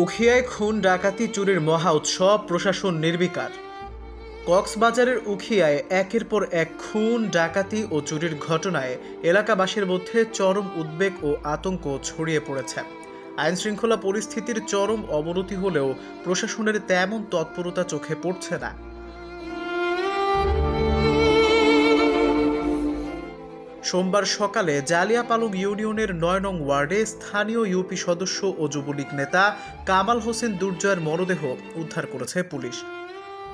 উখিয়ায় খুন ডাকাতি চুরির মহা উৎসব, প্রশাসন নির্বিকার। কক্সবাজারের উখিয়ায় একের পর এক খুন ডাকাতি ও চুরির ঘটনায় এলাকাবাসীর মধ্যে চরম উদ্বেগ ও আতঙ্ক ছড়িয়ে পড়েছে। আইনশৃঙ্খলা পরিস্থিতির চরম অবনতি হলেও প্রশাসনের তেমন তৎপরতা চোখে পড়ছে না। সোমবার সকালে জালিয়াপালং ইউনিয়নের ৯ নং ওয়ার্ডে স্থানীয় ইউপি সদস্য ও যুবলীগ নেতা কামাল হোসেন দুর্জয়ের মরদেহ উদ্ধার করেছে পুলিশ।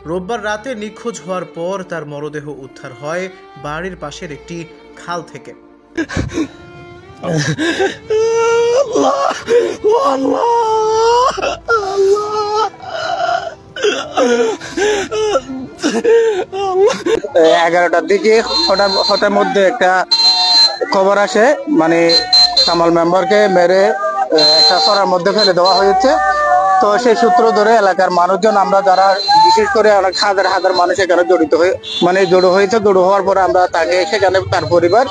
রোববার রাতে নিখোঁজ হওয়ার পর তার মরদেহ উদ্ধার হয় বাড়ির পাশের একটি খাল থেকে। এগারোটার দিকে হঠাৎ মধ্যে একটা খবর আসে, মানে কামাল মেম্বারকে মেরে একটা সরার মধ্যে ফেলে দেওয়া হয়েছে। তো সেই সূত্র ধরে এলাকার মানুষজন, আমরা যারা বিশেষ করে অনেক হাজার হাজার মানুষ এখানে জড়ো হয়েছে। জড়ো হওয়ার পরে আমরা তাকে, সেখানে তার পরিবার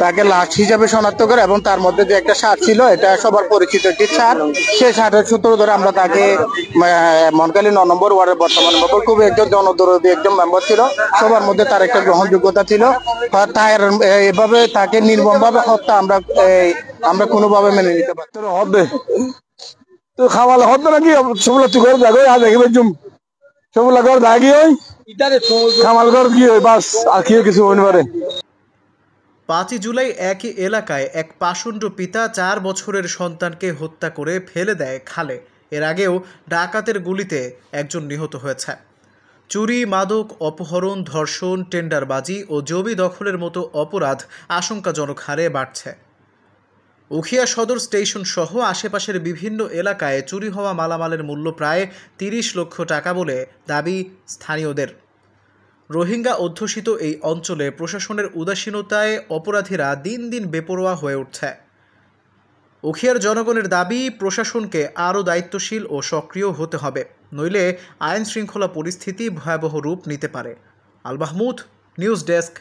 তাকে লাশ হিসাবে শনাক্ত করে, এবং তার মধ্যে যে একটা শার্ট ছিল, এটা সবার পরিচিত একটি শার্ট। সেই শার্টের সূত্র ধরে আমরা তাকে মনকালী ৯ নম্বর ওয়ার্ডের বর্তমান মেম্বার, খুবই একজন জনদরদী একজন মেম্বার ছিল, সবার মধ্যে তার একটা গ্রহণযোগ্যতা ছিল। তার এভাবে তাকে নির্মমভাবে হত্যা আমরা কোনোভাবে মেনে নিতে পারছি হবে। তো খাওয়ালে হতো নাকি সবগুলো তুই করে দেখো, আর দেখবে জুম সবগুলা ঘর দাগি ওই খামাল ঘর কি হয়, বাস আর কি কিছু হতে পারে। ৫ জুলাই একই এলাকায় এক পাষণ্ড পিতা ৪ বছরের সন্তানকে হত্যা করে ফেলে দেয় খালে। এর আগেও ডাকাতের গুলিতে একজন নিহত হয়েছে। চুরি, মাদক, অপহরণ, ধর্ষণ, টেন্ডারবাজি ও জমি দখলের মতো অপরাধ আশঙ্কাজনক হারে বাড়ছে। উখিয়া সদর স্টেশন সহ আশেপাশের বিভিন্ন এলাকায় চুরি হওয়া মালামালের মূল্য প্রায় ৩০ লক্ষ টাকা বলে দাবি স্থানীয়দের। রোহিঙ্গা অধ্যুষিত এই অঞ্চলে প্রশাসনের উদাসীনতায় অপরাধীরা দিন দিন বেপরোয়া হয়ে উঠছে। উখিয়ার জনগণের দাবি, প্রশাসনকে আরও দায়িত্বশীল ও সক্রিয় হতে হবে, নইলে আইন শৃঙ্খলা পরিস্থিতি ভয়াবহ রূপ নিতে পারে। Al Mahmud, news desk.